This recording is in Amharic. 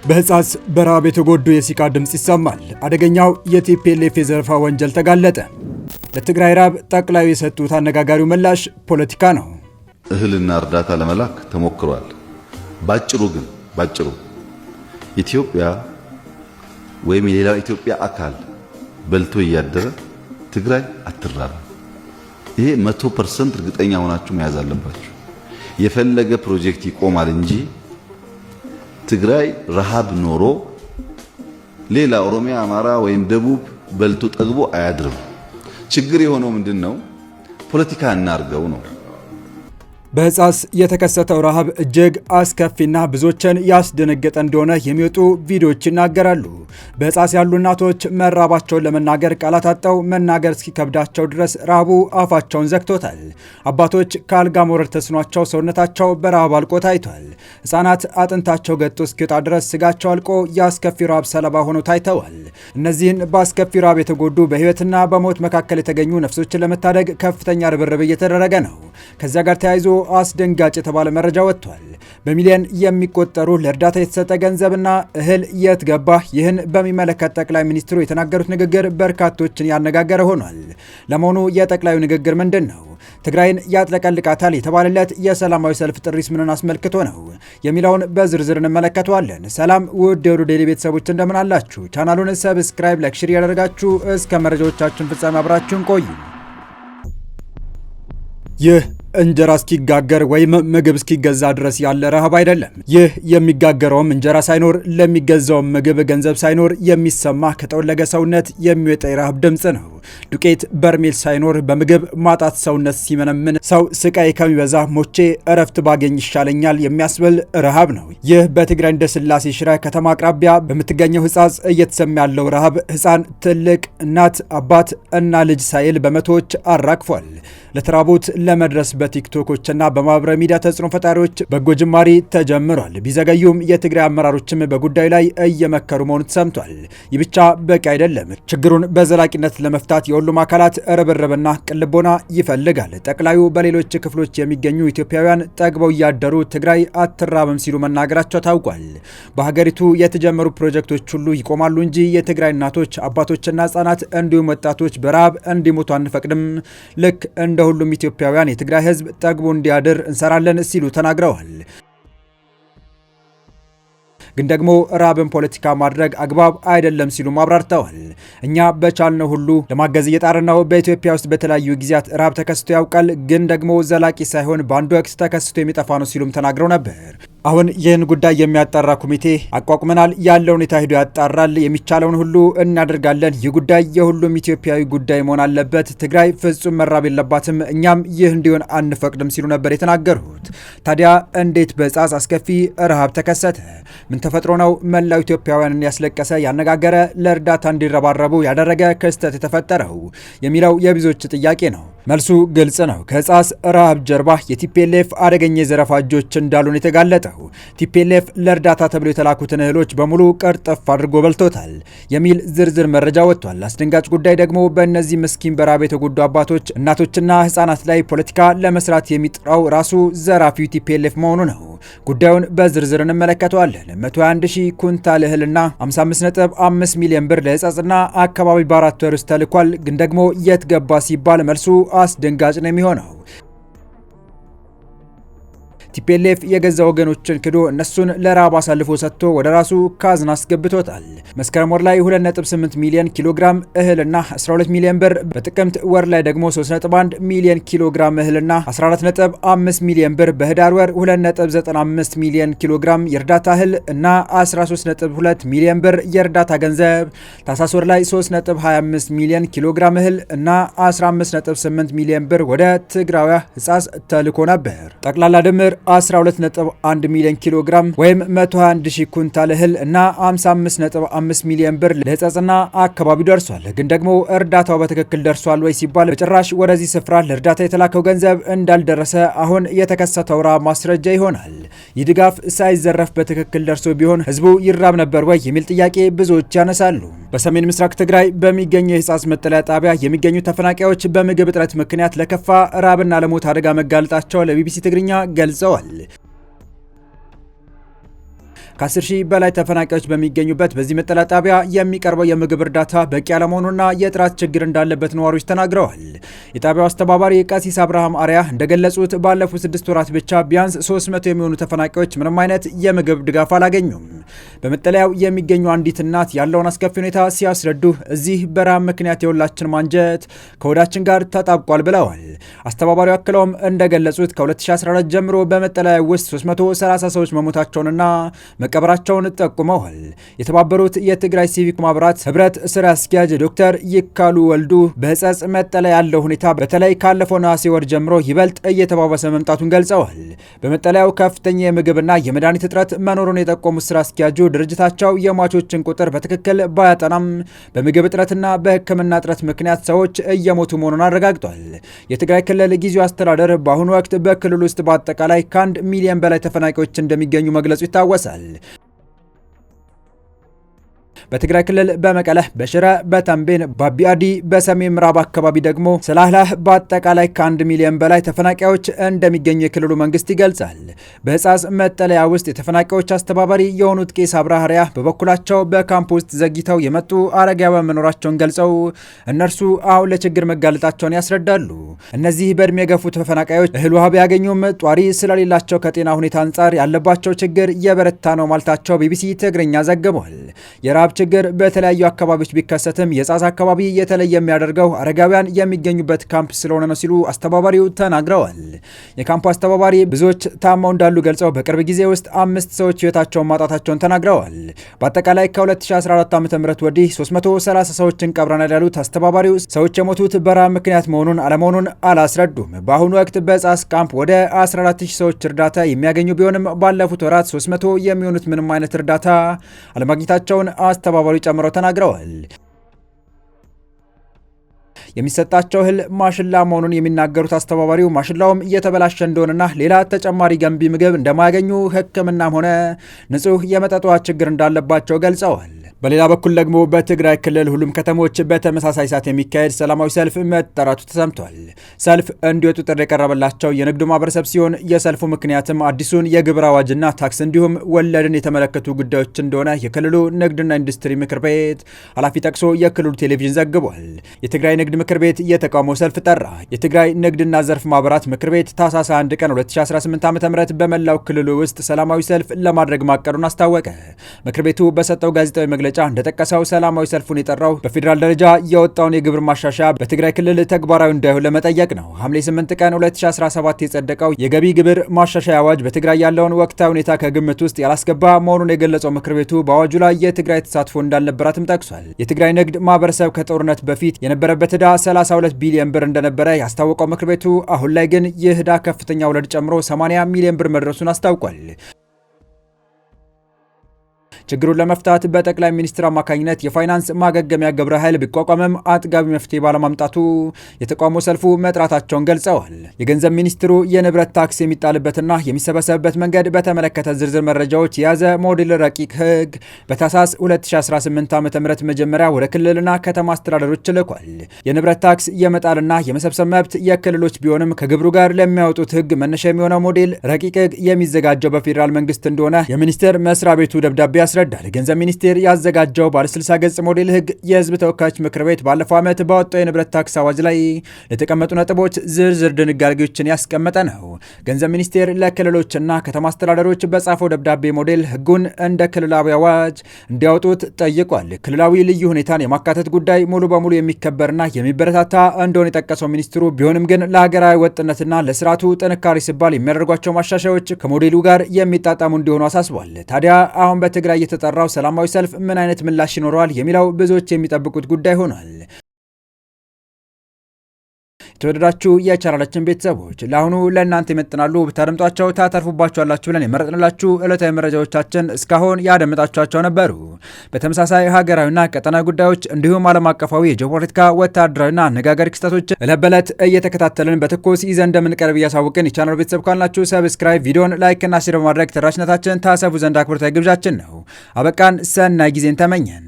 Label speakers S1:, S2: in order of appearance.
S1: በህፃስ በራብ የተጎዱ የሲቃ ድምጽ ይሰማል። አደገኛው የቲፒኤልኤፍ የዘረፋ ወንጀል ተጋለጠ። ለትግራይ ራብ ጠቅላዩ የሰጡት አነጋጋሪው ምላሽ ፖለቲካ ነው።
S2: እህልና እርዳታ ለመላክ ተሞክሯል። ባጭሩ ኢትዮጵያ ወይም የሌላው ኢትዮጵያ አካል በልቶ እያደረ ትግራይ አትራብም። ይሄ 100% እርግጠኛ ሆናችሁ መያዝ አለባችሁ። የፈለገ ፕሮጀክት ይቆማል እንጂ ትግራይ ረሃብ ኖሮ ሌላ ኦሮሚያ፣ አማራ ወይም ደቡብ በልቶ ጠግቦ አያድርም። ችግር የሆነው ምንድነው? ፖለቲካ እናርገው ነው።
S1: በህፃስ የተከሰተው ረሃብ እጅግ አስከፊና ብዙዎችን ያስደነገጠ እንደሆነ የሚወጡ ቪዲዮዎች ይናገራሉ። በህፃስ ያሉ እናቶች መራባቸውን ለመናገር ቃላት አጥተው መናገር እስኪከብዳቸው ድረስ ረሃቡ አፋቸውን ዘግቶታል። አባቶች ከአልጋ መውረድ ተስኗቸው ሰውነታቸው በረሃብ አልቆ ታይቷል። ህፃናት አጥንታቸው ገጦ እስኪወጣ ድረስ ስጋቸው አልቆ የአስከፊ ረሃብ ሰለባ ሆነው ታይተዋል። እነዚህን በአስከፊ ረሃብ የተጎዱ በህይወትና በሞት መካከል የተገኙ ነፍሶችን ለመታደግ ከፍተኛ ርብርብ እየተደረገ ነው። ከዚያ ጋር ተያይዞ አስደንጋጭ የተባለ መረጃ ወጥቷል። በሚሊዮን የሚቆጠሩ ለእርዳታ የተሰጠ ገንዘብና እህል የት ገባ? ይህን በሚመለከት ጠቅላይ ሚኒስትሩ የተናገሩት ንግግር በርካቶችን ያነጋገረ ሆኗል። ለመሆኑ የጠቅላዩ ንግግር ምንድን ነው? ትግራይን ያጥለቀልቃታል የተባለለት የሰላማዊ ሰልፍ ጥሪስ ምንን አስመልክቶ ነው የሚለውን በዝርዝር እንመለከተዋለን። ሰላም ውድ የወዱ ዴይሊ ቤተሰቦች እንደምን አላችሁ? ቻናሉን ሰብስክራይብ፣ ላይክ፣ ሼር ያደርጋችሁ እስከ መረጃዎቻችን ፍጻሜ አብራችሁን ቆዩ። ይህ እንጀራ እስኪጋገር ወይም ምግብ እስኪገዛ ድረስ ያለ ረሃብ አይደለም። ይህ የሚጋገረውም እንጀራ ሳይኖር ለሚገዛውም ምግብ ገንዘብ ሳይኖር የሚሰማ ከጠወለገ ሰውነት የሚወጣ የረሃብ ድምፅ ነው። ዱቄት በርሜል ሳይኖር በምግብ ማጣት ሰውነት ሲመነምን ሰው ስቃይ ከሚበዛ ሞቼ እረፍት ባገኝ ይሻለኛል የሚያስብል ረሃብ ነው። ይህ በትግራይ እንደ ስላሴ ሽረ ከተማ አቅራቢያ በምትገኘው ህፃስ እየተሰማ ያለው ረሃብ ህፃን፣ ትልቅ፣ እናት፣ አባት እና ልጅ ሳይል በመቶዎች አራግፏል። ለተራቡት ለመድረስ በቲክቶኮችና በማህበራዊ ሚዲያ ተጽዕኖ ፈጣሪዎች በጎ ጅማሬ ተጀምሯል። ቢዘገዩም የትግራይ አመራሮችም በጉዳዩ ላይ እየመከሩ መሆኑ ተሰምቷል። ይህ ብቻ በቂ አይደለም። ችግሩን በዘላቂነት ለመፍታት የሁሉም አካላት ርብርብና ቅልቦና ይፈልጋል። ጠቅላዩ በሌሎች ክፍሎች የሚገኙ ኢትዮጵያውያን ጠግበው እያደሩ ትግራይ አትራብም ሲሉ መናገራቸው ታውቋል። በሀገሪቱ የተጀመሩ ፕሮጀክቶች ሁሉ ይቆማሉ እንጂ የትግራይ እናቶች፣ አባቶችና ህጻናት እንዲሁም ወጣቶች በረሃብ እንዲሞቱ አንፈቅድም። ልክ እንደ ሁሉም ኢትዮጵያውያን የትግራይ ህዝብ ጠግቦ እንዲያድር እንሰራለን ሲሉ ተናግረዋል። ግን ደግሞ ረሃብን ፖለቲካ ማድረግ አግባብ አይደለም ሲሉ አብራርተዋል። እኛ በቻልነው ሁሉ ለማገዝ እየጣርን ነው። በኢትዮጵያ ውስጥ በተለያዩ ጊዜያት ረሃብ ተከስቶ ያውቃል፣ ግን ደግሞ ዘላቂ ሳይሆን በአንድ ወቅት ተከስቶ የሚጠፋ ነው ሲሉም ተናግረው ነበር። አሁን ይህን ጉዳይ የሚያጣራ ኮሚቴ አቋቁመናል። ያለው ሁኔታ ሄዶ ያጣራል። የሚቻለውን ሁሉ እናደርጋለን። ይህ ጉዳይ የሁሉም ኢትዮጵያዊ ጉዳይ መሆን አለበት። ትግራይ ፍጹም መራብ የለባትም። እኛም ይህ እንዲሆን አንፈቅድም ሲሉ ነበር የተናገሩት። ታዲያ እንዴት በህፃስ አስከፊ ረሃብ ተከሰተ? ምን ተፈጥሮ ነው መላው ኢትዮጵያውያንን ያስለቀሰ፣ ያነጋገረ፣ ለእርዳታ እንዲረባረቡ ያደረገ ክስተት የተፈጠረው የሚለው የብዙዎች ጥያቄ ነው። መልሱ ግልጽ ነው። ከህፃስ ረሃብ ጀርባ የቲፒኤልኤፍ አደገኛ የዘረፋ እጆች እንዳሉን የተጋለጠው ቲፒኤልኤፍ ለእርዳታ ተብሎ የተላኩትን እህሎች በሙሉ ቀርጠፍ አድርጎ በልቶታል የሚል ዝርዝር መረጃ ወጥቷል። አስደንጋጭ ጉዳይ ደግሞ በእነዚህ ምስኪን በረሃብ የተጎዱ አባቶች፣ እናቶችና ህፃናት ላይ ፖለቲካ ለመስራት የሚጥራው ራሱ ዘራፊው ቲፒኤልኤፍ መሆኑ ነው። ጉዳዩን በዝርዝር እንመለከተዋለን። 121 ሺህ ኩንታል እህልና 55.5 ሚሊዮን ብር ለህፃጽና አካባቢ በ4 ወር ውስጥ ተልኳል። ግን ደግሞ የት ገባ ሲባል መልሱ አስደንጋጭ ነው የሚሆነው። ቲፒኤልኤፍ የገዛ ወገኖችን ክዶ እነሱን ለረሃብ አሳልፎ ሰጥቶ ወደ ራሱ ካዝና አስገብቶታል። መስከረም ወር ላይ 2.8 ሚሊዮን ኪሎግራም እህልና 12 ሚሊዮን ብር፣ በጥቅምት ወር ላይ ደግሞ 3.1 ሚሊዮን ኪሎግራም እህልና 14.5 ሚሊዮን ብር፣ በህዳር ወር 2.95 ሚሊዮን ኪሎግራም የእርዳታ እህል እና 13.2 ሚሊዮን ብር የእርዳታ ገንዘብ፣ ታህሳስ ወር ላይ 3.25 ሚሊዮን ኪሎግራም እህል እና 15.8 ሚሊዮን ብር ወደ ትግራይ ህፃስ ተልኮ ነበር። ጠቅላላ ድምር 12.1 ሚሊዮን ኪሎግራም ወይም 121 ሺህ ኩንታል እህል እና 55.5 ሚሊዮን ብር ለህፃጽና አካባቢው ደርሷል። ግን ደግሞ እርዳታው በትክክል ደርሷል ወይ ሲባል በጭራሽ ወደዚህ ስፍራ ለእርዳታ የተላከው ገንዘብ እንዳልደረሰ አሁን የተከሰተው ረሃብ ማስረጃ ይሆናል። ይህ ድጋፍ ሳይዘረፍ በትክክል ደርሶ ቢሆን ህዝቡ ይራብ ነበር ወይ የሚል ጥያቄ ብዙዎች ያነሳሉ። በሰሜን ምስራቅ ትግራይ በሚገኘው የህፃጽ መጠለያ ጣቢያ የሚገኙ ተፈናቃዮች በምግብ እጥረት ምክንያት ለከፋ ረሃብና ለሞት አደጋ መጋለጣቸው ለቢቢሲ ትግርኛ ገልጸዋል። ከ10 ሺህ በላይ ተፈናቃዮች በሚገኙበት በዚህ መጠለያ ጣቢያ የሚቀርበው የምግብ እርዳታ በቂ አለመሆኑና የጥራት ችግር እንዳለበት ነዋሪዎች ተናግረዋል። የጣቢያው አስተባባሪ ቀሲስ አብርሃም አርያ እንደገለጹት ባለፉት 6 ወራት ብቻ ቢያንስ 300 የሚሆኑ ተፈናቃዮች ምንም አይነት የምግብ ድጋፍ አላገኙም። በመጠለያው የሚገኙ አንዲት እናት ያለውን አስከፊ ሁኔታ ሲያስረዱ እዚህ በረሃብ ምክንያት የሁላችን ማንጀት ከሆዳችን ጋር ተጣብቋል ብለዋል። አስተባባሪው አክለውም እንደገለጹት ከ2014 ጀምሮ በመጠለያ ውስጥ 330 ሰዎች መሞታቸውንና መቀበራቸውን ጠቁመዋል። የተባበሩት የትግራይ ሲቪክ ማህበራት ህብረት ስራ አስኪያጅ ዶክተር ይካሉ ወልዱ በህጸጽ መጠለያ ያለው ሁኔታ በተለይ ካለፈው ነሐሴ ወር ጀምሮ ይበልጥ እየተባባሰ መምጣቱን ገልጸዋል። በመጠለያው ከፍተኛ የምግብና የመድኃኒት እጥረት መኖሩን የጠቆሙት ስራ አስኪያጁ ድርጅታቸው የሟቾችን ቁጥር በትክክል ባያጠናም በምግብ እጥረትና በሕክምና እጥረት ምክንያት ሰዎች እየሞቱ መሆኑን አረጋግጧል። የትግራይ ክልል ጊዜያዊ አስተዳደር በአሁኑ ወቅት በክልሉ ውስጥ በአጠቃላይ ከ1 ሚሊዮን በላይ ተፈናቃዮች እንደሚገኙ መግለጹ ይታወሳል። በትግራይ ክልል በመቀለ፣ በሽረ፣ በተንቤን፣ በአቢአዲ፣ በሰሜን ምዕራብ አካባቢ ደግሞ ሰላህላህ በአጠቃላይ ከ1 ሚሊዮን በላይ ተፈናቃዮች እንደሚገኙ የክልሉ መንግስት ይገልጻል። በህጻጽ መጠለያ ውስጥ የተፈናቃዮች አስተባባሪ የሆኑት ቄስ አብርሃሪያ በበኩላቸው በካምፕ ውስጥ ዘግይተው የመጡ አረጋውያን መኖራቸውን ገልጸው እነርሱ አሁን ለችግር መጋለጣቸውን ያስረዳሉ። እነዚህ በእድሜ የገፉ ተፈናቃዮች እህል ውሃ ቢያገኙም ጧሪ ስለሌላቸው ከጤና ሁኔታ አንጻር ያለባቸው ችግር የበረታ ነው ማለታቸው ቢቢሲ ትግርኛ ዘግቧል። የረሃብ ችግር በተለያዩ አካባቢዎች ቢከሰትም የጻጽ አካባቢ የተለየ የሚያደርገው አረጋውያን የሚገኙበት ካምፕ ስለሆነ ነው ሲሉ አስተባባሪው ተናግረዋል። የካምፑ አስተባባሪ ብዙዎች ታመው እንዳሉ ገልጸው በቅርብ ጊዜ ውስጥ 5 ሰዎች ህይወታቸውን ማጣታቸውን ተናግረዋል። በአጠቃላይ ከ2014 ዓ.ም ወዲህ 330 ሰዎችን ቀብረናል ያሉት አስተባባሪው ሰዎች የሞቱት በረሃብ ምክንያት መሆኑን አለመሆኑን አላስረዱም። በአሁኑ ወቅት በጻጽ ካምፕ ወደ 14000 ሰዎች እርዳታ የሚያገኙ ቢሆንም ባለፉት ወራት 300 የሚሆኑት ምንም አይነት እርዳታ አለማግኘታቸውን አስተባባሪው ጨምረው ተናግረዋል። የሚሰጣቸው እህል ማሽላ መሆኑን የሚናገሩት አስተባባሪው ማሽላውም እየተበላሸ እንደሆነና ሌላ ተጨማሪ ገንቢ ምግብ እንደማያገኙ ሕክምናም ሆነ ንጹህ የመጠጥ ውሃ ችግር እንዳለባቸው ገልጸዋል። በሌላ በኩል ደግሞ በትግራይ ክልል ሁሉም ከተሞች በተመሳሳይ ሰዓት የሚካሄድ ሰላማዊ ሰልፍ መጠራቱ ተሰምቷል። ሰልፍ እንዲወጡ ጥሪ የቀረበላቸው የንግዱ ማህበረሰብ ሲሆን የሰልፉ ምክንያትም አዲሱን የግብር አዋጅና ታክስ እንዲሁም ወለድን የተመለከቱ ጉዳዮች እንደሆነ የክልሉ ንግድና ኢንዱስትሪ ምክር ቤት ኃላፊ ጠቅሶ የክልሉ ቴሌቪዥን ዘግቧል። የትግራይ ንግድ ምክር ቤት የተቃውሞ ሰልፍ ጠራ። የትግራይ ንግድና ዘርፍ ማህበራት ምክር ቤት ታህሳስ 1 ቀን 2018 ዓ.ም በመላው ክልሉ ውስጥ ሰላማዊ ሰልፍ ለማድረግ ማቀዱን አስታወቀ። ምክር ቤቱ በሰጠው ጋዜጣዊ መግለጫ እንደጠቀሰው ሰላማዊ ሰልፉን የጠራው በፌዴራል ደረጃ የወጣውን የግብር ማሻሻያ በትግራይ ክልል ተግባራዊ እንዳይሆን ለመጠየቅ ነው። ሐምሌ 8 ቀን 2017 የጸደቀው የገቢ ግብር ማሻሻያ አዋጅ በትግራይ ያለውን ወቅታዊ ሁኔታ ከግምት ውስጥ ያላስገባ መሆኑን የገለጸው ምክር ቤቱ በአዋጁ ላይ የትግራይ ተሳትፎ እንዳልነበራትም ጠቅሷል። የትግራይ ንግድ ማህበረሰብ ከጦርነት በፊት የነበረበት ዕዳ 32 ቢሊዮን ብር እንደነበረ ያስታወቀው ምክር ቤቱ አሁን ላይ ግን ይህ ዕዳ ከፍተኛ ወለድ ጨምሮ 80 ሚሊዮን ብር መድረሱን አስታውቋል። ችግሩን ለመፍታት በጠቅላይ ሚኒስትር አማካኝነት የፋይናንስ ማገገሚያ ግብረ ኃይል ቢቋቋምም አጥጋቢ መፍትሄ ባለማምጣቱ የተቃውሞ ሰልፉ መጥራታቸውን ገልጸዋል። የገንዘብ ሚኒስትሩ የንብረት ታክስ የሚጣልበትና የሚሰበሰብበት መንገድ በተመለከተ ዝርዝር መረጃዎች የያዘ ሞዴል ረቂቅ ሕግ በታህሳስ 2018 ዓ.ም መጀመሪያ ወደ ክልልና ከተማ አስተዳደሮች ልኳል። የንብረት ታክስ የመጣልና የመሰብሰብ መብት የክልሎች ቢሆንም ከግብሩ ጋር ለሚያወጡት ሕግ መነሻ የሚሆነው ሞዴል ረቂቅ ሕግ የሚዘጋጀው በፌዴራል መንግስት እንደሆነ የሚኒስቴር መስሪያ ቤቱ ደብዳቤ ያስረዳል። ገንዘብ ሚኒስቴር ያዘጋጀው ባለ 60 ገጽ ሞዴል ሕግ የህዝብ ተወካዮች ምክር ቤት ባለፈው ዓመት ባወጣው የንብረት ታክስ አዋጅ ላይ ለተቀመጡ ነጥቦች ዝርዝር ድንጋጌዎችን ያስቀመጠ ነው። ገንዘብ ሚኒስቴር ለክልሎችና ከተማ አስተዳደሮች በጻፈው ደብዳቤ ሞዴል ሕጉን እንደ ክልላዊ አዋጅ እንዲያወጡት ጠይቋል። ክልላዊ ልዩ ሁኔታን የማካተት ጉዳይ ሙሉ በሙሉ የሚከበርና የሚበረታታ እንደሆነ የጠቀሰው ሚኒስትሩ ቢሆንም ግን ለሀገራዊ ወጥነትና ለስርዓቱ ጥንካሬ ሲባል የሚያደርጓቸው ማሻሻያዎች ከሞዴሉ ጋር የሚጣጣሙ እንዲሆኑ አሳስቧል። ታዲያ አሁን በትግራይ የተጠራው ሰላማዊ ሰልፍ ምን አይነት ምላሽ ይኖረዋል የሚለው ብዙዎች የሚጠብቁት ጉዳይ ሆኗል። የተወደዳችሁ የቻናላችን ቤተሰቦች ለአሁኑ ለእናንተ ይመጥናሉ ብታደምጧቸው ታተርፉባችኋላችሁ ብለን የመረጥንላችሁ ዕለታዊ መረጃዎቻችን እስካሁን ያደመጣችኋቸው ነበሩ። በተመሳሳይ ሀገራዊና ቀጠናዊ ጉዳዮች እንዲሁም ዓለም አቀፋዊ የጂኦፖለቲካ ወታደራዊና አነጋጋሪ ክስተቶች ዕለት በዕለት እየተከታተልን በትኩስ ይዘን እንደምንቀርብ እያሳወቅን የቻናሉ ቤተሰብ ካላችሁ ሰብስክራይብ፣ ቪዲዮን ላይክና ሼር በማድረግ ተደራሽነታችን ታሰፉ ዘንድ አክብሮታዊ ግብዣችን ነው። አበቃን። ሰናይ ጊዜን ተመኘን።